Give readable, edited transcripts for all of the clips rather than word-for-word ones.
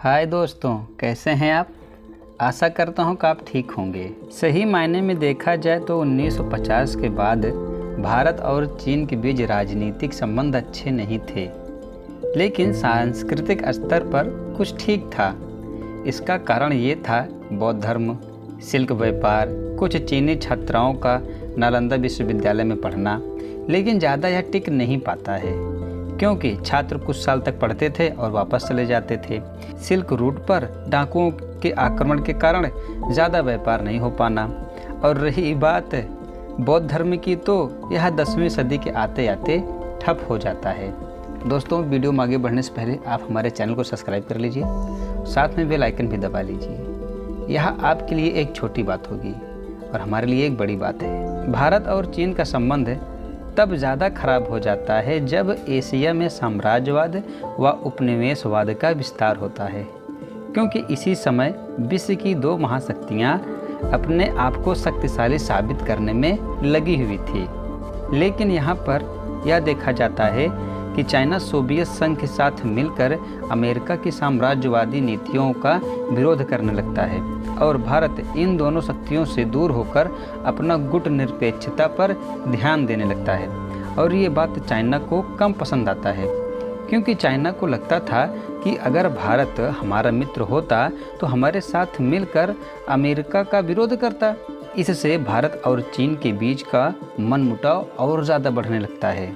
हाय दोस्तों, कैसे हैं आप। आशा करता हूं कि आप ठीक होंगे। सही मायने में देखा जाए तो 1950 के बाद भारत और चीन के बीच राजनीतिक संबंध अच्छे नहीं थे, लेकिन सांस्कृतिक स्तर पर कुछ ठीक था। इसका कारण ये था बौद्ध धर्म, सिल्क व्यापार, कुछ चीनी छात्राओं का नालंदा विश्वविद्यालय में पढ़ना। लेकिन ज़्यादा यह टिक नहीं पाता है, क्योंकि छात्र कुछ साल तक पढ़ते थे और वापस चले जाते थे। सिल्क रूट पर डाकुओं के आक्रमण के कारण ज़्यादा व्यापार नहीं हो पाना। और रही बात बौद्ध धर्म की, तो यह 10वीं सदी के आते आते ठप हो जाता है। दोस्तों, वीडियो में आगे बढ़ने से पहले आप हमारे चैनल को सब्सक्राइब कर लीजिए, साथ में बेल आइकन भी दबा लीजिए। यह आपके लिए एक छोटी बात होगी और हमारे लिए एक बड़ी बात है। भारत और चीन का संबंध तब ज़्यादा खराब हो जाता है जब एशिया में साम्राज्यवाद व उपनिवेशवाद का विस्तार होता है, क्योंकि इसी समय विश्व की दो महाशक्तियाँ अपने आप को शक्तिशाली साबित करने में लगी हुई थी। लेकिन यहाँ पर यह देखा जाता है कि चाइना सोवियत संघ के साथ मिलकर अमेरिका की साम्राज्यवादी नीतियों का विरोध करने लगता है और भारत इन दोनों शक्तियों से दूर होकर अपना गुट निरपेक्षता पर ध्यान देने लगता है। और ये बात चाइना को कम पसंद आता है, क्योंकि चाइना को लगता था कि अगर भारत हमारा मित्र होता तो हमारे साथ मिलकर अमेरिका का विरोध करता। इससे भारत और चीन के बीच का मनमुटाव और ज़्यादा बढ़ने लगता है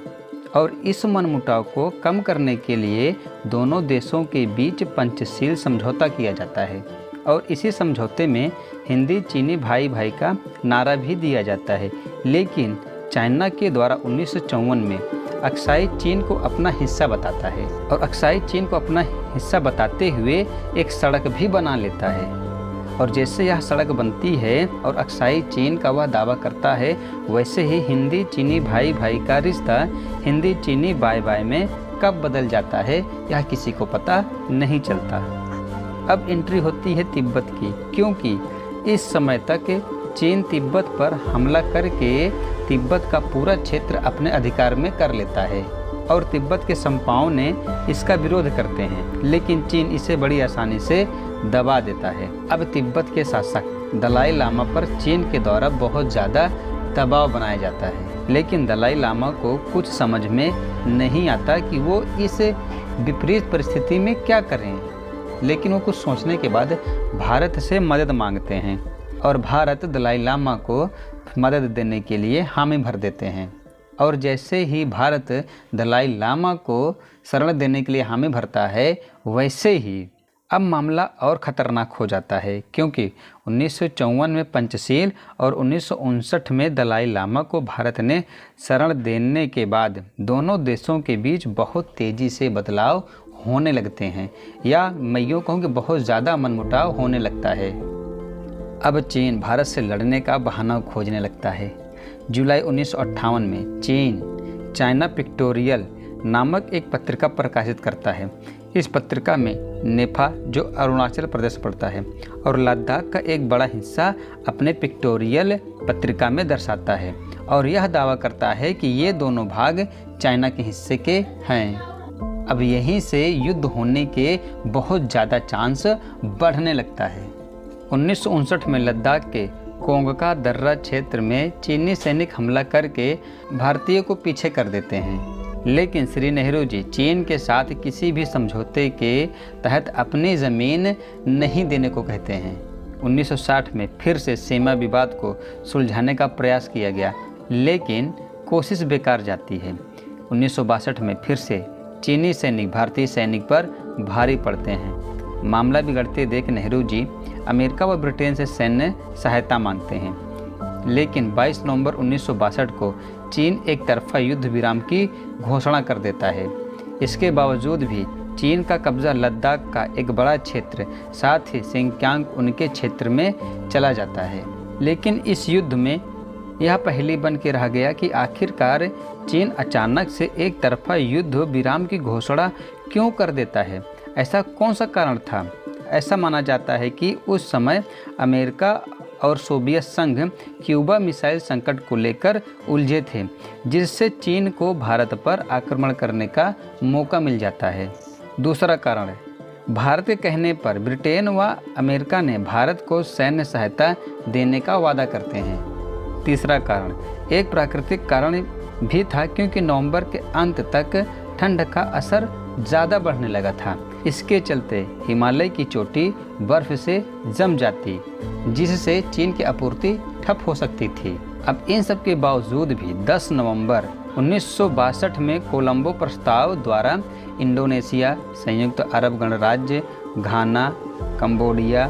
और इस मनमुटाव को कम करने के लिए दोनों देशों के बीच पंचशील समझौता किया जाता है और इसी समझौते में हिंदी चीनी भाई भाई का नारा भी दिया जाता है। लेकिन चाइना के द्वारा 1954 में अक्साई चीन को अपना हिस्सा बताता है और अक्साई चीन को अपना हिस्सा बताते हुए एक सड़क भी बना लेता है। और जैसे यह सड़क बनती है और अक्साई चीन का वह दावा करता है, वैसे ही हिंदी चीनी भाई भाई का रिश्ता हिंदी चीनी बाय बाय में कब बदल जाता है यह किसी को पता नहीं चलता। अब एंट्री होती है तिब्बत की, क्योंकि इस समय तक चीन तिब्बत पर हमला करके तिब्बत का पूरा क्षेत्र अपने अधिकार में कर लेता है और तिब्बत के संपाओं ने इसका विरोध करते हैं, लेकिन चीन इसे बड़ी आसानी से दबा देता है। अब तिब्बत के शासक दलाई लामा पर चीन के द्वारा बहुत ज़्यादा दबाव बनाया जाता है, लेकिन दलाई लामा को कुछ समझ में नहीं आता कि वो इस विपरीत परिस्थिति में क्या करें। लेकिन वो कुछ सोचने के बाद भारत से मदद मांगते हैं और भारत दलाई लामा को मदद देने के लिए हामी भर देते हैं। और जैसे ही भारत दलाई लामा को शरण देने के लिए हामी भरता है, वैसे ही अब मामला और ख़तरनाक हो जाता है, क्योंकि 1954 में पंचशील और 1959 में दलाई लामा को भारत ने शरण देने के बाद दोनों देशों के बीच बहुत तेज़ी से बदलाव होने लगते हैं, या मैं यूँ कहूँ कि बहुत ज़्यादा मनमुटाव होने लगता है। अब चीन भारत से लड़ने का बहाना खोजने लगता है। जुलाई 1958 में चीन चाइना पिक्टोरियल नामक एक पत्रिका प्रकाशित करता है। इस पत्रिका में नेफा, जो अरुणाचल प्रदेश पड़ता है, और लद्दाख का एक बड़ा हिस्सा अपने पिक्टोरियल पत्रिका में दर्शाता है और यह दावा करता है कि ये दोनों भाग चाइना के हिस्से के हैं। अब यहीं से युद्ध होने के बहुत ज़्यादा चांस बढ़ने लगता है। 1959 में लद्दाख के कोंगका दर्रा क्षेत्र में चीनी सैनिक हमला करके भारतीय को पीछे कर देते हैं, लेकिन श्री नेहरू जी चीन के साथ किसी भी समझौते के तहत अपनी ज़मीन नहीं देने को कहते हैं। 1960 में फिर से सीमा विवाद को सुलझाने का प्रयास किया गया, लेकिन कोशिश बेकार जाती है। 1962 में फिर से चीनी सैनिक भारतीय सैनिक पर भारी पड़ते हैं। मामला बिगड़ते देख नेहरू जी अमेरिका व ब्रिटेन से सैन्य सहायता मांगते हैं, लेकिन 22 नवंबर 1962 को चीन एक तरफा युद्ध विराम की घोषणा कर देता है। इसके बावजूद भी चीन का कब्जा लद्दाख का एक बड़ा क्षेत्र, साथ ही सिंकियांग उनके क्षेत्र में चला जाता है। लेकिन इस युद्ध में यह पहली बन के रह गया कि आखिरकार चीन अचानक से एक तरफा युद्ध विराम की घोषणा क्यों कर देता है। ऐसा कौन सा कारण था। ऐसा माना जाता है कि उस समय अमेरिका और सोवियत संघ क्यूबा मिसाइल संकट को लेकर उलझे थे, जिससे चीन को भारत पर आक्रमण करने का मौका मिल जाता है। दूसरा कारण है भारत के कहने पर ब्रिटेन व अमेरिका ने भारत को सैन्य सहायता देने का वादा करते हैं। तीसरा कारण एक प्राकृतिक कारण भी था, क्योंकि नवंबर के अंत तक ठंड का असर ज़्यादा बढ़ने लगा था। इसके चलते हिमालय की चोटी बर्फ से जम जाती, जिससे चीन की आपूर्ति ठप हो सकती थी। अब इन सब के बावजूद भी 10 नवंबर 1962 में कोलंबो प्रस्ताव द्वारा इंडोनेशिया, संयुक्त अरब गणराज्य, घाना, कंबोडिया,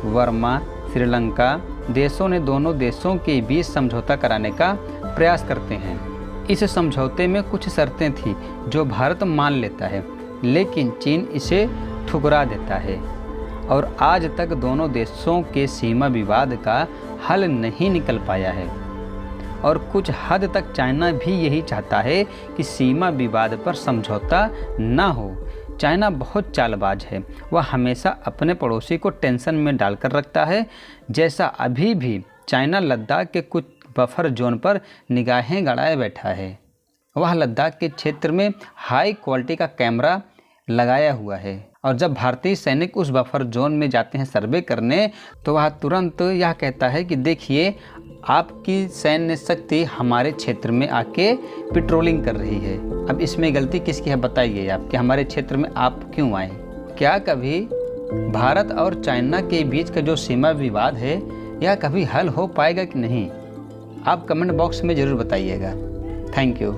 बर्मा, श्रीलंका देशों ने दोनों देशों के बीच समझौता कराने का प्रयास करते हैं। इस समझौते में कुछ शर्तें थी जो भारत मान लेता है, लेकिन चीन इसे ठुकरा देता है और आज तक दोनों देशों के सीमा विवाद का हल नहीं निकल पाया है। और कुछ हद तक चाइना भी यही चाहता है कि सीमा विवाद पर समझौता ना हो। चाइना बहुत चालबाज है, वह हमेशा अपने पड़ोसी को टेंशन में डालकर रखता है। जैसा अभी भी चाइना लद्दाख के कुछ बफर जोन पर निगाहें गड़ाए बैठा है। वह लद्दाख के क्षेत्र में हाई क्वालिटी का कैमरा लगाया हुआ है और जब भारतीय सैनिक उस बफर जोन में जाते हैं सर्वे करने, तो वह तुरंत यह कहता है कि देखिए आपकी सैन्य शक्ति हमारे क्षेत्र में आके पेट्रोलिंग कर रही है। अब इसमें गलती किसकी है बताइए आप, कि हमारे क्षेत्र में आप क्यों आए? क्या कभी भारत और चाइना के बीच का जो सीमा विवाद है यह कभी हल हो पाएगा कि नहीं? आप कमेंट बॉक्स में ज़रूर बताइएगा। Thank you.